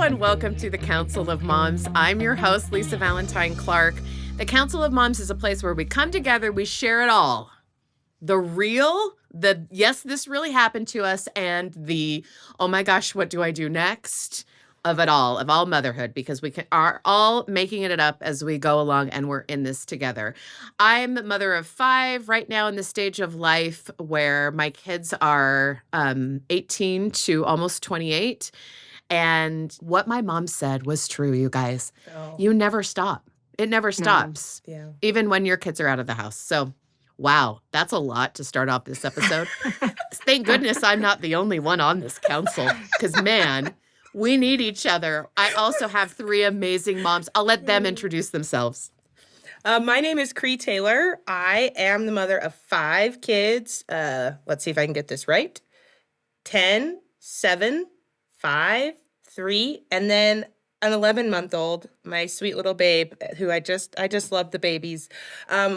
and welcome to the Council of Moms. I'm your host, Lisa Valentine Clark. The Council of Moms is a place where we come together, we share it all. The real, yes, this really happened to us, and the, oh my gosh, what do I do next? Of all motherhood, because we are all making it up as we go along, and we're in this together. I'm the mother of 5 right now in the stage of life where my kids are 18 to almost 28. And what my mom said was true, you guys. Oh. You never stop. It never stops. No. Yeah. Even when your kids are out of the house. So, wow, that's a lot to start off this episode. Thank goodness I'm not the only one on this council, because, man, we need each other. I also have 3 amazing moms. I'll let them introduce themselves. My name is Cree Taylor. I am the mother of 5 kids. Let's see if I can get this right. 10, 7, 5, 3, and then an 11-month-old, my sweet little babe, who I just love the babies.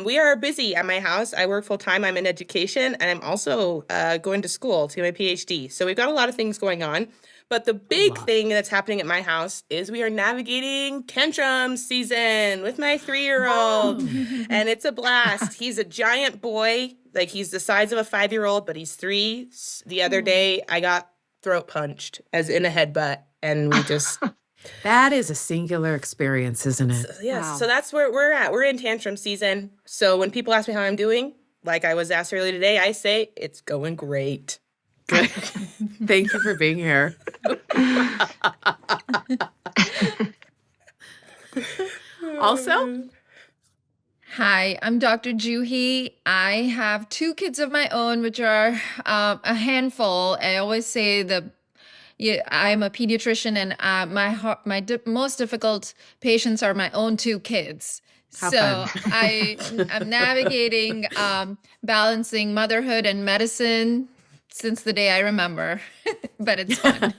We are busy at my house. I work full-time. I'm in education, and I'm also going to school to get my PhD. So we've got a lot of things going on. But the big thing that's happening at my house is we are navigating tantrum season with my 3-year-old. And it's a blast. He's a giant boy. Like, he's the size of a 5-year-old, but he's 3. The other day, I got throat punched, as in a headbutt, and we just... That is a singular experience, isn't it? Yes. Wow. So that's where we're at. We're in tantrum season. So when people ask me how I'm doing, like I was asked earlier today, I say it's going great. Good. Thank you for being here. Also, hi, I'm Dr. Juhi. I have 2 kids of my own, which are a handful. I always say I'm a pediatrician, and my most difficult patients are my own 2 kids. How fun. I'm navigating balancing motherhood and medicine since the day I remember, but it's fun.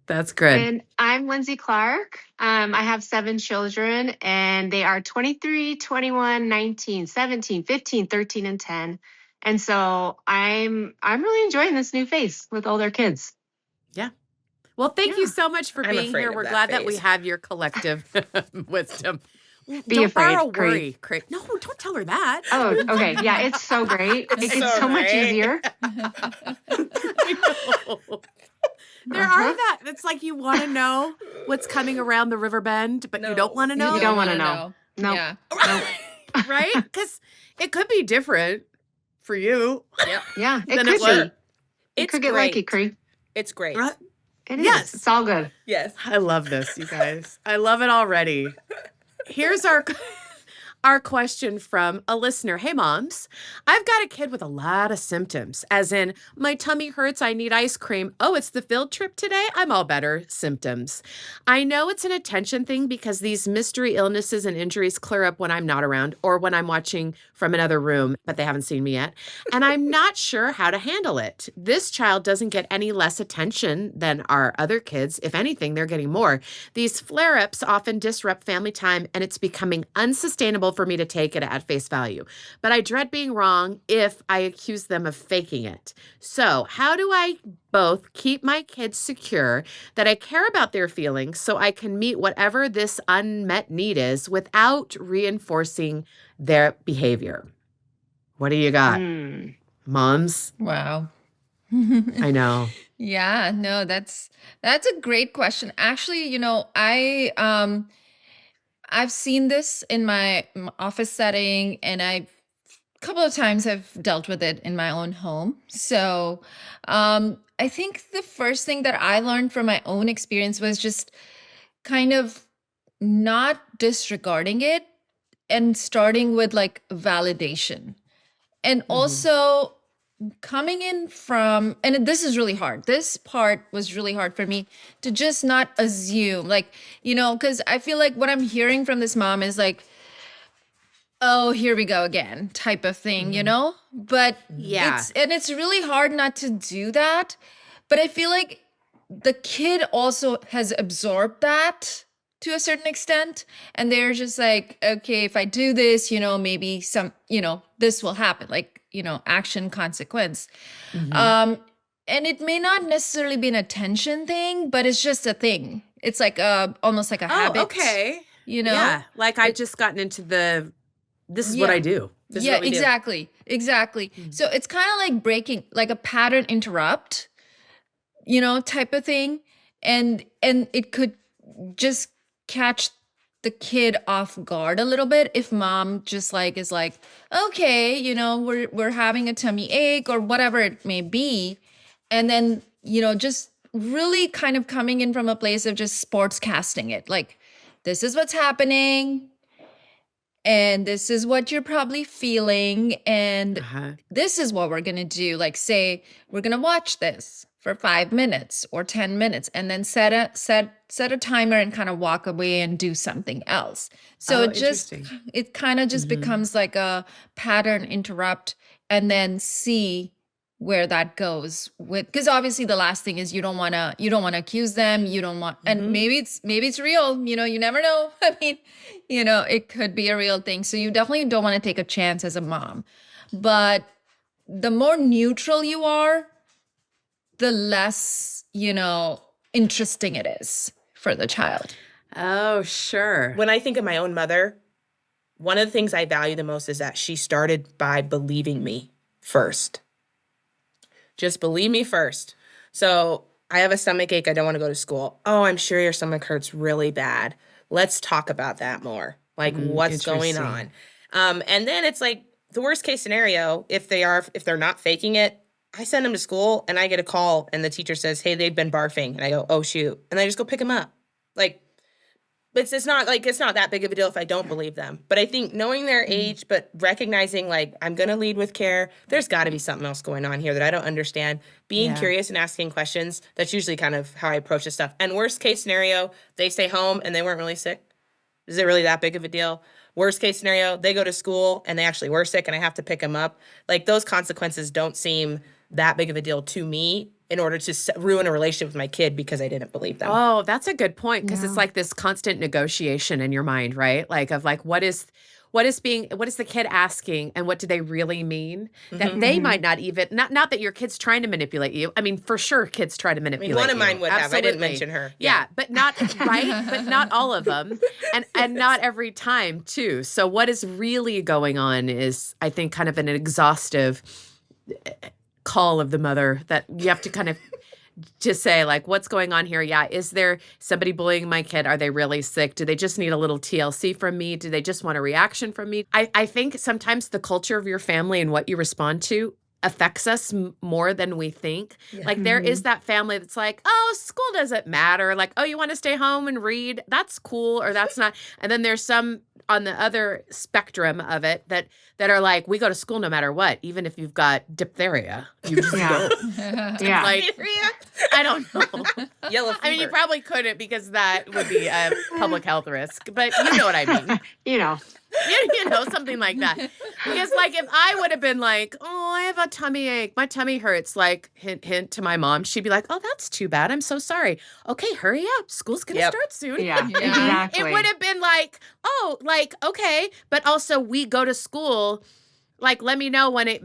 That's good. And I'm Lindsay Clark. I have 7 children, and they are 23, 21, 19, 17, 15, 13, and 10. And so I'm really enjoying this new phase with older kids. Yeah. Well, thank you so much for being here. We're glad that we have your collective wisdom. Don't borrow worry, Craig. No, don't tell her that. Oh, okay. Yeah, it's so great. It gets so much easier. There are that. It's like you want to know what's coming around the river bend, but you don't want to know. You don't want to know. No. Yeah. Right? Because it could be different for you. Yep. Yeah, it Then could it was. be. It could get lucky, Cree. It's great. It is. Yes. It's all good. Yes. I love this, you guys. I love it already. Here's our question from a listener. Hey, moms, I've got a kid with a lot of symptoms, as in my tummy hurts, I need ice cream. Oh, it's the field trip today? I'm all better. Symptoms. I know it's an attention thing because these mystery illnesses and injuries clear up when I'm not around or when I'm watching from another room, but they haven't seen me yet. And I'm not sure how to handle it. This child doesn't get any less attention than our other kids. If anything, they're getting more. These flare-ups often disrupt family time, and it's becoming unsustainable for me to take it at face value. But I dread being wrong if I accuse them of faking it. So how do I both keep my kids secure, that I care about their feelings so I can meet whatever this unmet need is without reinforcing their behavior? What do you got? Moms? Wow. I know. Yeah, no, that's a great question. Actually, I've seen this in my office setting, and a couple of times I've dealt with it in my own home. So I think the first thing that I learned from my own experience was just kind of not disregarding it and starting with like validation. And also coming in from, and this is really hard. This part was really hard for me to just not assume, like, because I feel like what I'm hearing from this mom is like, oh, here we go again type of thing, But Yeah. it's really hard not to do that. But I feel like the kid also has absorbed that to a certain extent. And they're just like, okay, if I do this, maybe this will happen. Like, action consequence. And it may not necessarily be an attention thing, but it's just a thing. It's like almost like a habit. Oh, okay. You know? Yeah. Like I've just gotten into this is what I do. This is Yeah, what we do. exactly. So it's kind of like breaking, like a pattern interrupt, type of thing. And it could just catch the kid off guard a little bit if mom just like is like, okay, we're having a tummy ache or whatever it may be. And then, just really kind of coming in from a place of just sportscasting it. Like, this is what's happening. And this is what you're probably feeling. And this is what we're going to do. Like, say, we're going to watch this for 5 minutes or 10 minutes and then set a timer and kind of walk away and do something else. So it kind of just becomes like a pattern interrupt and then see where that goes with, because obviously the last thing is you don't want to accuse them. You don't want, and maybe it's real, you never know. I mean, it could be a real thing. So you definitely don't want to take a chance as a mom, but the more neutral you are, the less, interesting it is for the child. Oh, sure. When I think of my own mother, one of the things I value the most is that she started by believing me first. Just believe me first. So I have a stomach ache. I don't want to go to school. Oh, I'm sure your stomach hurts really bad. Let's talk about that more. Like, what's going on? And then it's like the worst case scenario, if they're not faking it, I send them to school and I get a call and the teacher says, hey, they've been barfing. And I go, oh, shoot. And I just go pick them up. Like, it's not that big of a deal if I don't believe them. But I think knowing their age, but recognizing like I'm going to lead with care, there's got to be something else going on here that I don't understand. Being curious and asking questions, that's usually kind of how I approach this stuff. And worst case scenario, they stay home and they weren't really sick. Is it really that big of a deal? Worst case scenario, they go to school and they actually were sick and I have to pick them up. Like, those consequences don't seem that big of a deal to me in order to ruin a relationship with my kid because I didn't believe them. Oh, that's a good point, because it's like this constant negotiation in your mind, right? Like what is the kid asking and what do they really mean? That they might not even, not that your kid's trying to manipulate you. I mean, for sure kids try to manipulate you. One of mine would have. I didn't mention her. Yeah, but not, right? But not all of them. And not every time too. So what is really going on is, I think, kind of an exhaustive call of the mother that you have to kind of just say, like, what's going on here? Yeah. Is there somebody bullying my kid? Are they really sick? Do they just need a little TLC from me? Do they just want a reaction from me? I think sometimes the culture of your family and what you respond to affects us more than we think. Yeah. Like, there is that family that's like, oh, school doesn't matter. Like, oh, you want to stay home and read? That's cool, or that's not. And then there's some on the other spectrum of it that are like, we go to school no matter what, even if you've got diphtheria. You just go. Yeah. Like, I don't know. Yellow fever. I mean, you probably couldn't, because that would be a public health risk. But you know what I mean. You know, something like that. Because, like, if I would have been like, oh, I have a tummy ache, my tummy hurts, like, hint, hint to my mom, she'd be like, oh, that's too bad. I'm so sorry. Okay, hurry up. School's going to start soon. Yeah, exactly. It would have been like, oh, like, okay. But also, we go to school, like, let me know when it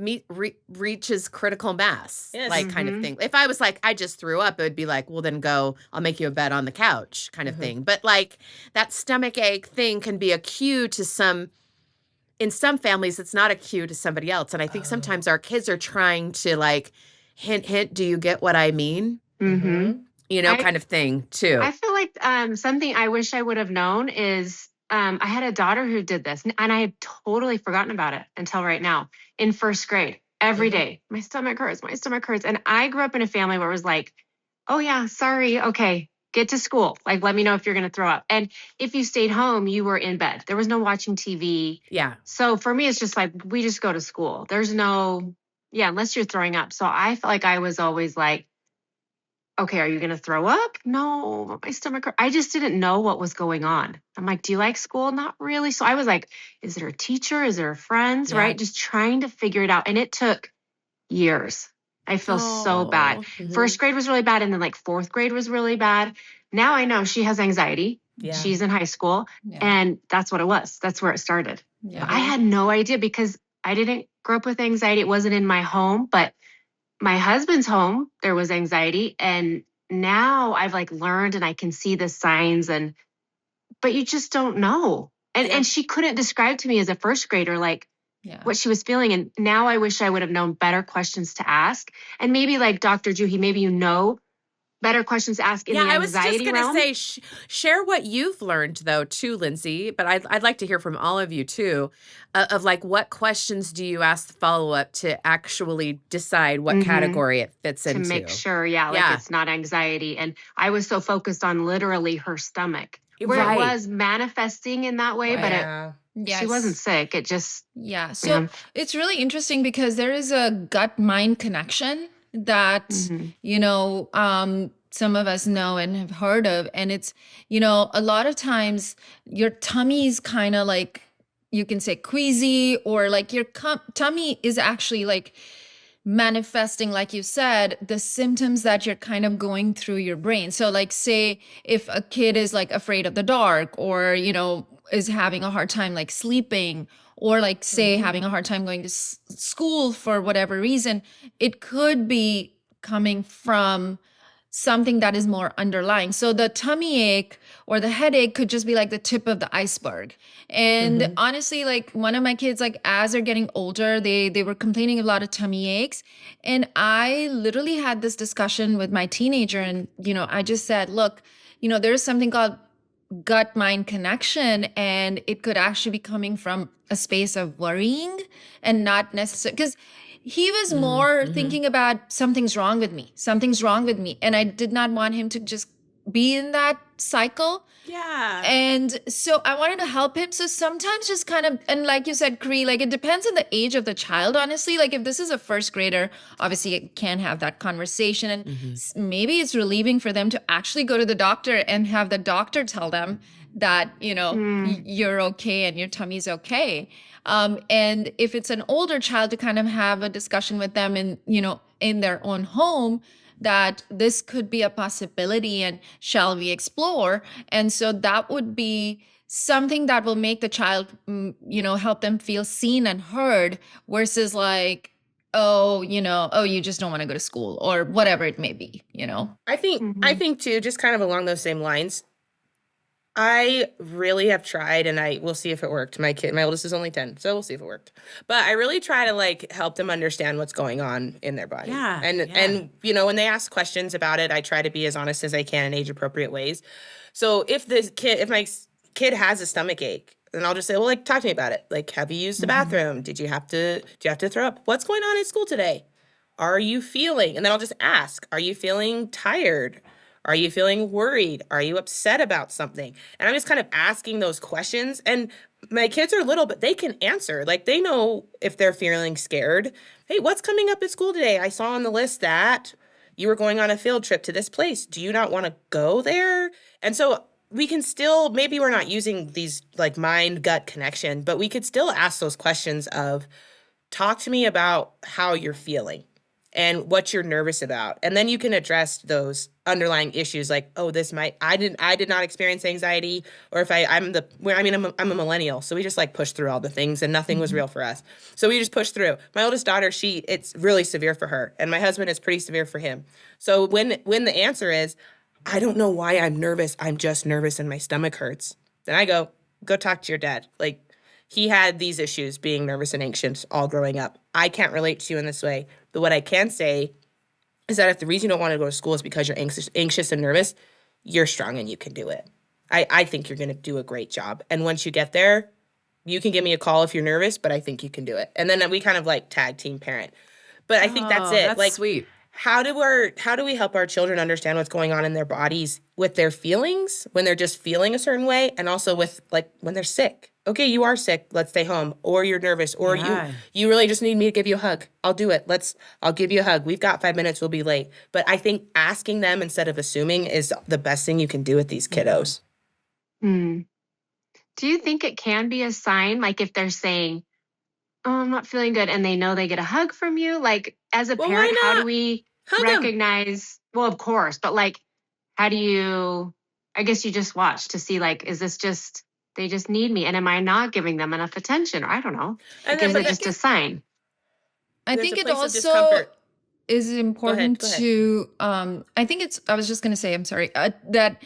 reaches critical mass, like, kind of thing. If I was like, I just threw up, it would be like, well, then go, I'll make you a bed on the couch, kind of thing. But, like, that stomach ache thing can be a cue to in some families, it's not a cue to somebody else. And I think sometimes our kids are trying to, like, hint, hint, do you get what I mean? Kind of thing, too. I feel like something I wish I would have known is, I had a daughter who did this, and I had totally forgotten about it until right now. In first grade, every day, my stomach hurts. And I grew up in a family where it was like, oh yeah, sorry. Okay, get to school. Like, let me know if you're going to throw up. And if you stayed home, you were in bed. There was no watching TV. Yeah. So for me, it's just like, we just go to school. There's unless you're throwing up. So I felt like I was always like, okay, are you going to throw up? No, my stomach hurts. I just didn't know what was going on. I'm like, do you like school? Not really. So I was like, is there a teacher? Is there friends? Yeah. Right? Just trying to figure it out. And it took years. I feel so bad. First grade was really bad. And then like fourth grade was really bad. Now I know she has anxiety. Yeah. She's in high school. Yeah. And that's what it was. That's where it started. Yeah. I had no idea because I didn't grow up with anxiety. It wasn't in my home, but my husband's home, there was anxiety. And now I've like learned and I can see the signs but you just don't know. Yeah. And she couldn't describe to me as a first grader, like Yeah. what she was feeling. And now I wish I would have known better questions to ask. And maybe like Dr. Juhi, maybe better questions to ask in the I was just anxiety going to realm. say, share what you've learned, though, too, Lindsay. But I'd like to hear from all of you, too, of like what questions do you ask the follow-up to actually decide what category it fits to into? make sure, like it's not anxiety. And I was so focused on literally her stomach, where it was manifesting in that way, but she wasn't sick. It just So it's really interesting because there is a gut-mind connection that some of us know and have heard of, and it's a lot of times your tummy's kind of like, you can say queasy, or like your tummy is actually like manifesting, like you said, the symptoms that you're kind of going through your brain. So like, say if a kid is like afraid of the dark, or is having a hard time like sleeping, or like say having a hard time going to school for whatever reason, it could be coming from something that is more underlying. So the tummy ache or the headache could just be like the tip of the iceberg. And honestly, like one of my kids, like as they're getting older, they were complaining a lot of tummy aches. And I literally had this discussion with my teenager, and I just said, look, there's something called gut-mind connection, and it could actually be coming from a space of worrying and not necessarily, because he was more thinking about something's wrong with me. And I did not want him to just be in that cycle. Yeah. And so I wanted to help him. So sometimes just kind of, and like you said, Cree, like it depends on the age of the child, honestly. Like if this is a first grader, obviously it can have that conversation. And maybe it's relieving for them to actually go to the doctor and have the doctor tell them that, you're okay and your tummy's okay. And if it's an older child, to kind of have a discussion with them in their own home, that this could be a possibility and shall we explore? And so that would be something that will make the child, help them feel seen and heard, versus like, you just don't want to go to school, or whatever it may be, I think too, just kind of along those same lines, I really have tried, and I will see if it worked. My oldest is only 10, so we'll see if it worked. But I really try to like help them understand what's going on in their body. And when they ask questions about it, I try to be as honest as I can in age appropriate ways. So if my kid has a stomach ache, then I'll just say, well, like, talk to me about it. Like, have you used the bathroom? Do you have to throw up? What's going on at school today? Are you feeling? And then I'll just ask, are you feeling tired? Are you feeling worried? Are you upset about something? And I'm just kind of asking those questions. And my kids are little, but they can answer. Like, they know if they're feeling scared. Hey, what's coming up at school today? I saw on the list that you were going on a field trip to this place. Do you not want to go there? And so we can still, maybe we're not using these like mind-gut connection, but we could still ask those questions of, talk to me about how you're feeling and what you're nervous about. And then you can address those underlying issues like, oh, I did not experience anxiety, or if I'm a millennial, so we just like push through all the things and nothing was real for us. So we just push through. My oldest daughter, it's really severe for her, and my husband is pretty severe for him. So when the answer is, I don't know why I'm nervous, I'm just nervous and my stomach hurts, then I go talk to your dad. Like, he had these issues being nervous and anxious all growing up. I can't relate to you in this way. But what I can say is that if the reason you don't want to go to school is because you're anxious and nervous, you're strong and you can do it. I think you're going to do a great job. And once you get there, you can give me a call if you're nervous, but I think you can do it. And then we kind of like tag team parent. But I think that's it. That's like, sweet. How do we help our children understand what's going on in their bodies with their feelings when they're just feeling a certain way, and also with like when they're sick? Okay, you are sick, let's stay home. Or you're nervous, or you really just need me to give you a hug. I'll do it. I'll give you a hug. We've got 5 minutes, we'll be late. But I think asking them instead of assuming is the best thing you can do with these kiddos. Do you think it can be a sign, like if they're saying, oh, I'm not feeling good, and they know they get a hug from you? Like, as a parent, how do we recognize? Well, of course, but like, how do you, I guess you just watch to see, like, is this just, they just need me, and am I not giving them enough attention? Or I don't know. Like, is it just a sign? I think it also, is important Go ahead. to I think it's I was just going to say, I'm sorry, that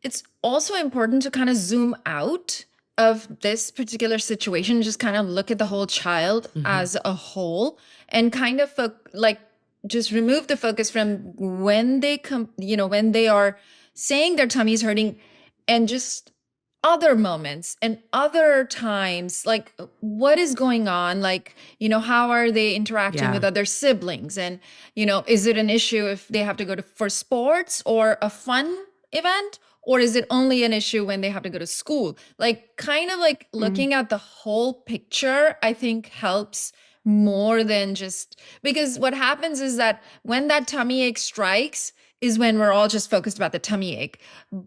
it's also important to kind of zoom out of this particular situation, just kind of look at the whole child as a whole, and kind of like just remove the focus from when they come, when they are saying their tummy's hurting, and just other moments and other times, like what is going on, like, how are they interacting with other siblings, and is it an issue if they have to go to for sports or a fun event, or is it only an issue when they have to go to school? Like, kind of like looking at the whole picture, I think helps more than just, because what happens is that when that tummy ache strikes is when we're all just focused about the tummy ache,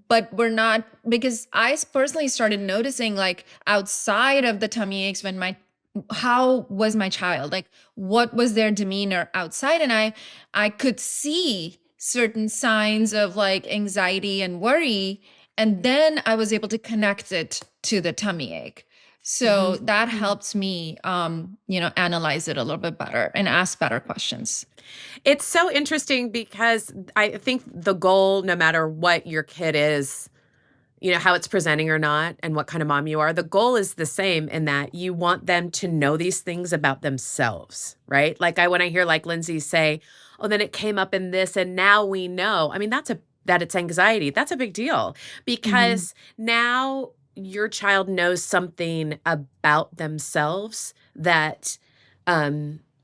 but we're not, because I personally started noticing, like, outside of the tummy aches, when how was my child, like what was their demeanor outside, and I could see certain signs of like anxiety and worry, and then I was able to connect it to the tummy ache. So that helps me, analyze it a little bit better and ask better questions. It's so interesting because I think the goal, no matter what your kid is, how it's presenting or not, and what kind of mom you are, the goal is the same in that you want them to know these things about themselves, right? Like when I hear like Lindsay say, oh, then it came up in this and now we know. I mean, that it's anxiety. That's a big deal because now your child knows something about themselves that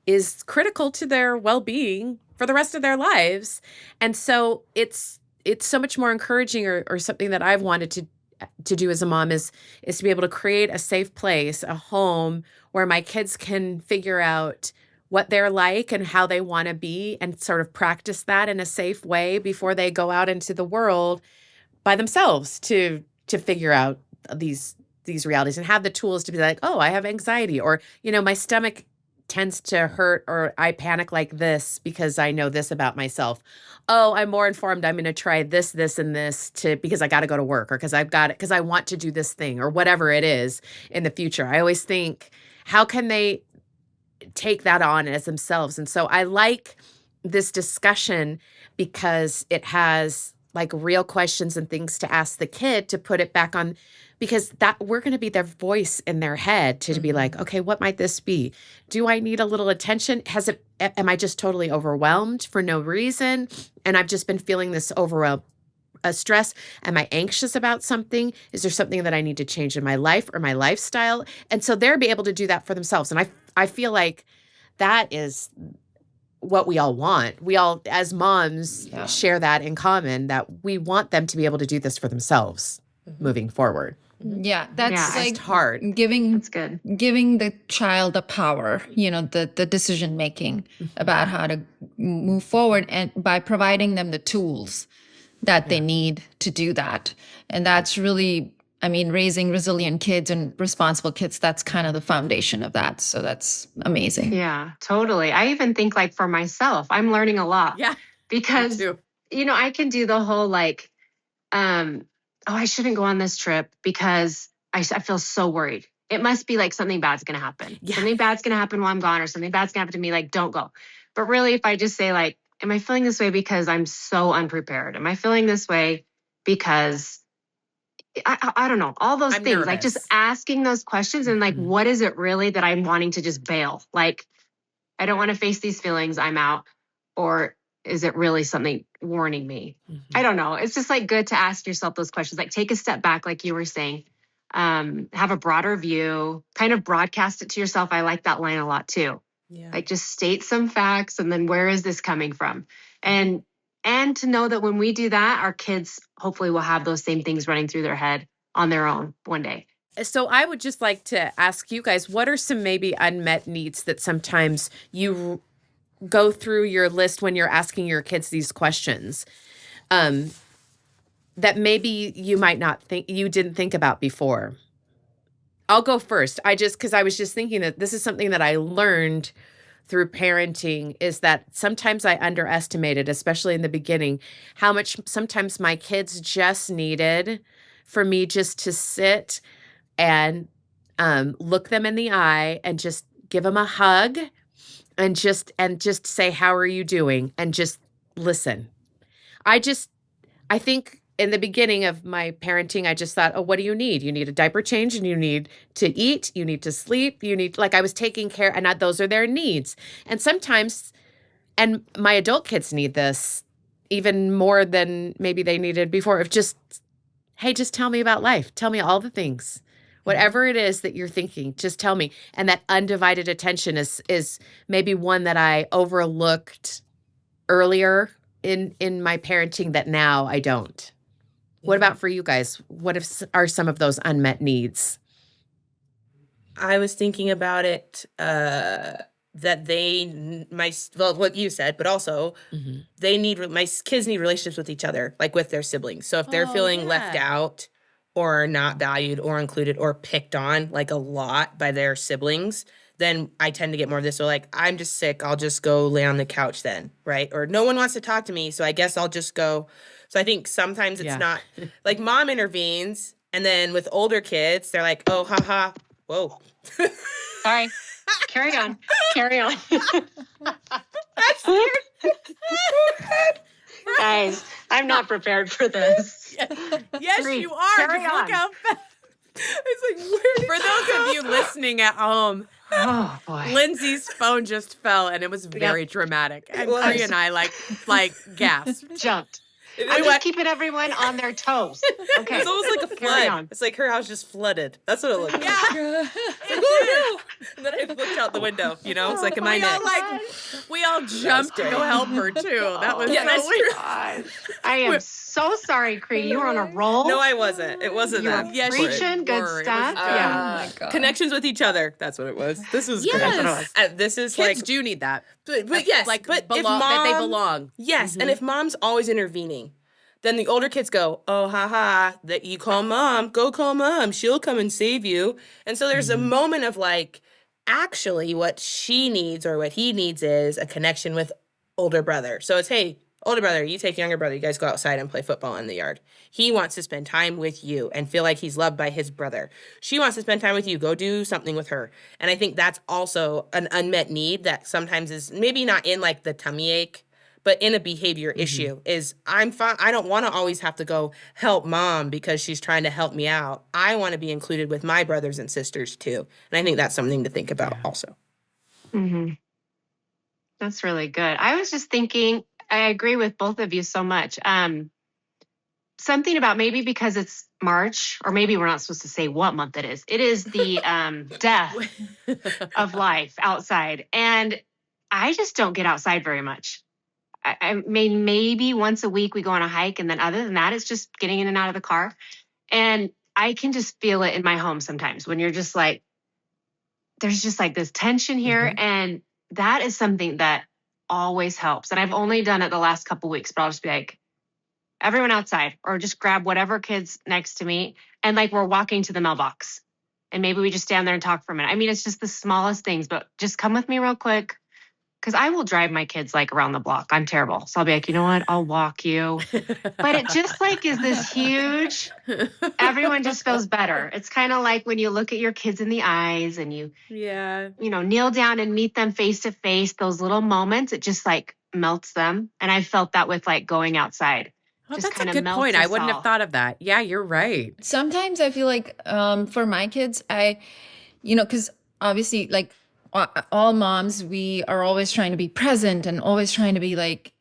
is critical to their well-being for the rest of their lives. And so it's so much more encouraging, or something that I've wanted to do as a mom is to be able to create a safe place, a home where my kids can figure out what they're like and how they want to be, and sort of practice that in a safe way before they go out into the world by themselves to figure out these realities, and have the tools to be like, oh, I have anxiety, or my stomach tends to hurt, or I panic like this because I know this about myself. Oh, I'm more informed. I'm going to try this, and this because I got to go to work, or because I want to do this thing, or whatever it is in the future. I always think, how can they take that on as themselves? And so I like this discussion because it has like real questions and things to ask the kid, to put it back on, because that we're going to be their voice in their head to be like, okay, what might this be? Do I need a little attention? Am I just totally overwhelmed for no reason? And I've just been feeling this stress. Am I anxious about something? Is there something that I need to change in my life or my lifestyle? And so they'll be able to do that for themselves. And I feel like that is what we all want. We all, as moms, share that in common, that we want them to be able to do this for themselves moving forward. Yeah, that's like it's hard. That's good. Giving the child the power, the decision making about how to move forward, and by providing them the tools that they need to do that. And that's really, raising resilient kids and responsible kids, that's kind of the foundation of that. So that's amazing. Yeah, totally. I even think, like, for myself, I'm learning a lot. Yeah. Because, I can do the whole like, oh, I shouldn't go on this trip because I feel so worried. It must be like something bad's going to happen. Yeah. Something bad's going to happen while I'm gone, or something bad's going to happen to me. Like, don't go. But really, if I just say, like, am I feeling this way because I'm so unprepared? Am I feeling this way because I don't know, all those I'm things, nervous. like just asking those questions, and like, what is it really that I'm wanting to just bail? Like, I don't want to face these feelings, I'm out. Or is it really something warning me? I don't know. It's just like good to ask yourself those questions, like take a step back, like you were saying, have a broader view, kind of broadcast it to yourself. I like that line a lot too. Yeah. Like, just state some facts, and then where is this coming from? And to know that when we do that, our kids hopefully will have those same things running through their head on their own one day. So I would just like to ask you guys, what are some maybe unmet needs that sometimes you go through your list when you're asking your kids these questions, that maybe you might not think, you didn't think about before? I'll go first. Because I was just thinking that this is something that I learned through parenting, is that sometimes I underestimated, especially in the beginning, how much sometimes my kids just needed for me just to sit and look them in the eye and just give them a hug and just say, how are you doing? And just listen. I think in the beginning of my parenting, I just thought, oh, what do you need? You need a diaper change and you need to eat, you need to sleep, like I was taking care, and those are their needs. And sometimes, and my adult kids need this even more than maybe they needed before, of just, hey, just tell me about life. Tell me all the things. Whatever it is that you're thinking, just tell me. And that undivided attention is maybe one that I overlooked earlier in my parenting that now I don't. What about for you guys? What are some of those unmet needs? I was thinking about it that what you said, but also my kids need relationships with each other, like with their siblings. So if they're feeling left out or not valued or included or picked on like a lot by their siblings, then I tend to get more of this. So like, I'm just sick. I'll just go lay on the couch then, right? Or no one wants to talk to me, so I guess I'll just go. So I think sometimes it's not like mom intervenes, and then with older kids, they're like, oh, haha, whoa. Sorry. Carry on. That's weird. Guys, I'm not prepared for this. Yes, Cree, you are. carry Just look on. how fast. It's like, where did For those of you listening at home, Oh, boy. Lindsay's phone just fell, and it was very dramatic. And was. Cree and I like gasped. Jumped. It I'm was- just keeping everyone on their toes. Okay. It's almost like a Carry flood. on. It's like her house just flooded. That's what it looked like. Yeah. Oh, no. And then I looked out the window, it's like, am I next? We all jumped to go help her too. That was Yeah, so that's weird. I am so sorry, Cree. You were on a roll. No, I wasn't. It wasn't You that. were Yes, preaching you good were. It stuff. was good. Yeah. Oh my God. Connections with each other. That's what it was. This was Yes. great. That's what it was. This is Kids like, do need that. but yes, Like but if that they mom- belong. Yes, and if mom's always intervening, then the older kids go, oh, haha, that you call mom, go call mom. She'll come and save you. And so there's a moment of like, actually what she needs or what he needs is a connection with older brother. So it's, hey, older brother, you take younger brother, you guys go outside and play football in the yard. He wants to spend time with you and feel like he's loved by his brother. She wants to spend time with you. Go do something with her. And I think that's also an unmet need that sometimes is maybe not in like the tummy ache, but in a behavior issue is I'm fine. I don't want to always have to go help mom because she's trying to help me out. I want to be included with my brothers and sisters too. And I think that's something to think about also. Mm-hmm. That's really good. I was just thinking, I agree with both of you so much. Something about maybe because it's March, or maybe we're not supposed to say what month it is. It is the death of life outside. And I just don't get outside very much. I mean, maybe once a week we go on a hike. And then other than that, it's just getting in and out of the car. And I can just feel it in my home sometimes when you're just like, there's just like this tension here. And that is something that always helps. And I've only done it the last couple weeks, but I'll just be like, everyone outside, or just grab whatever kid's next to me. And like, we're walking to the mailbox and maybe we just stand there and talk for a minute. I mean, it's just the smallest things, but just come with me real quick. Cause I will drive my kids like around the block. I'm terrible. So I'll be like, you know what? I'll walk you. But it just like is this huge, everyone just feels better. It's kind of like when you look at your kids in the eyes and you kneel down and meet them face to face, those little moments, it just like melts them. And I felt that with like going outside. Well, Just that's a kinda good melts point. I us wouldn't all. have thought of that. Yeah, you're right. Sometimes I feel like for my kids, because obviously, like all moms, we are always trying to be present and always trying to be like,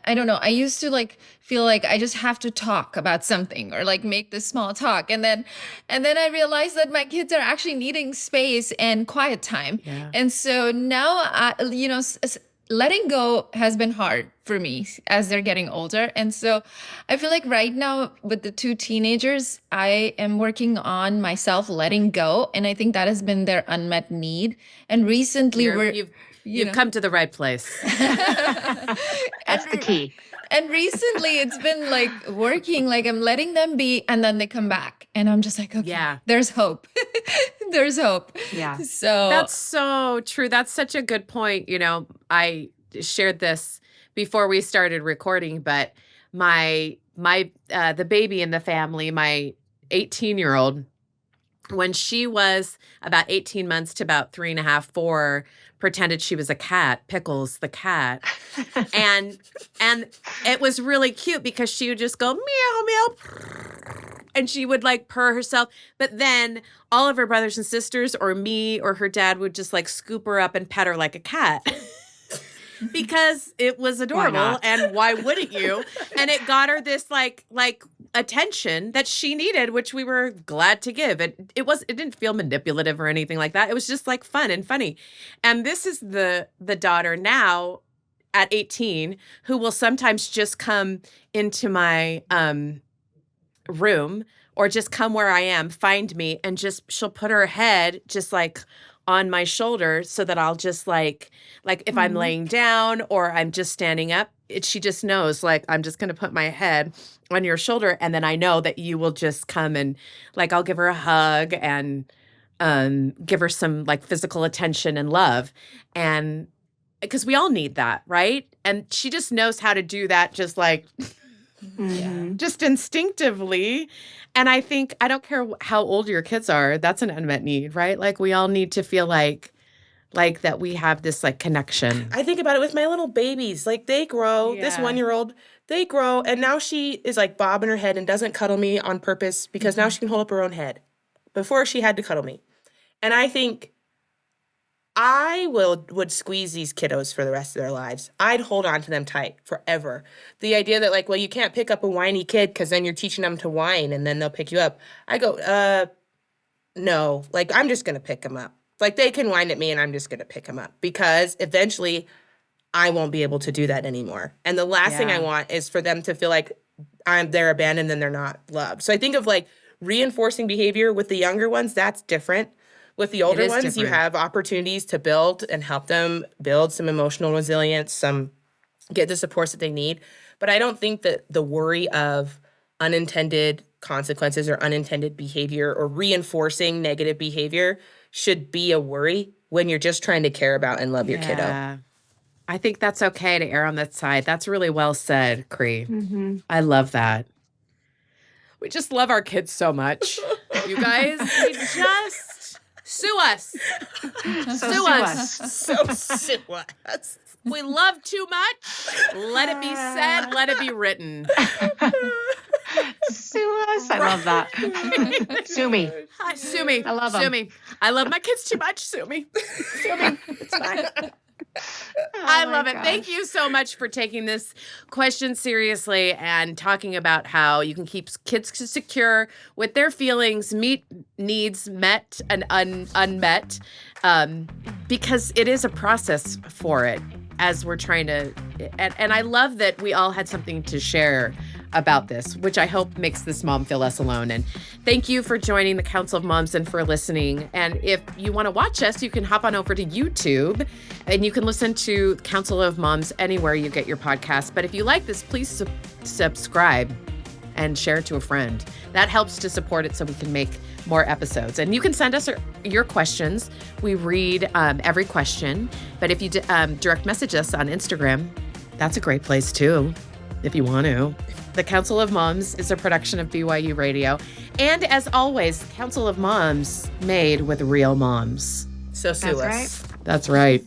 I don't know. I used to like feel like I just have to talk about something or like make this small talk. And then I realized that my kids are actually needing space and quiet time. Yeah. And so now, letting go has been hard for me as they're getting older. And so I feel like right now with the two teenagers, I am working on myself letting go. And I think that has been their unmet need. And recently You've come to the right place. That's the key. And recently it's been like working, like I'm letting them be and then they come back. And I'm just like, okay, there's hope. There's hope. Yeah. So That's so true. That's such a good point. I shared this before we started recording, but the baby in the family, my 18-year-old, when she was about 18 months to about 3.5, 4, pretended she was a cat, Pickles the cat. And it was really cute because she would just go meow meow, and she would like purr herself. But then all of her brothers and sisters or me or her dad would just like scoop her up and pet her like a cat. Because it was adorable, and why wouldn't you? And it got her this like attention that she needed, which we were glad to give. It didn't feel manipulative or anything like that. It was just like fun and funny. And this is the daughter now at 18 who will sometimes just come into my room or just come where I am, find me, and she'll put her head just like on my shoulder so that I'll just like if I'm laying down or I'm just standing up, she just knows like I'm just going to put my head on your shoulder, and then I know that you will just come and like I'll give her a hug and give her some like physical attention and love, and because we all need that, right? And she just knows how to do that just like just instinctively. And I think, I don't care how old your kids are, that's an unmet need, right? Like we all need to feel like that we have this like connection. I think about it with my little babies. Like they grow, this 1-year-old, they grow, and now she is like bobbing her head and doesn't cuddle me on purpose because now she can hold up her own head. Before she had to cuddle me. And I think I would squeeze these kiddos for the rest of their lives. I'd hold on to them tight forever. The idea that like, well, you can't pick up a whiny kid because then you're teaching them to whine and then they'll pick you up. I go, no, like I'm just going to pick them up. Like they can whine at me and I'm just going to pick them up because eventually I won't be able to do that anymore. And the last thing I want is for them to feel like they're abandoned and they're not loved. So I think of like reinforcing behavior with the younger ones, that's different. With the older ones, you have opportunities to build and help them build some emotional resilience, get the supports that they need. But I don't think that the worry of unintended consequences or unintended behavior or reinforcing negative behavior should be a worry when you're just trying to care about and love your kiddo. I think that's okay to err on that side. That's really well said, Cree. I love that. We just love our kids so much. You guys, we just... Sue us. Sue us. Sue us. We love too much. Let it be said. Let it be written. Sue us. I love that. Sue me. Hi, sue me. I love them. Sue me. I love my kids too much. Sue me. Sue me. It's fine. I love it. gosh. Thank you so much for taking this question seriously and talking about how you can keep kids secure with their feelings, meet needs met and unmet, because it is a process for it as we're trying to. And I love that we all had something to share about this, which I hope makes this mom feel less alone. And thank you for joining the Council of Moms and for listening. And if you want to watch us, you can hop on over to YouTube and you can listen to Council of Moms anywhere you get your podcast. But if you like this, please subscribe and share it to a friend. That helps to support it so we can make more episodes. And you can send us your questions. We read every question. But if you direct message us on Instagram, that's a great place too, if you want to. The Council of Moms is a production of BYU Radio. And as always, Council of Moms made with real moms. So sue us. That's right. That's right.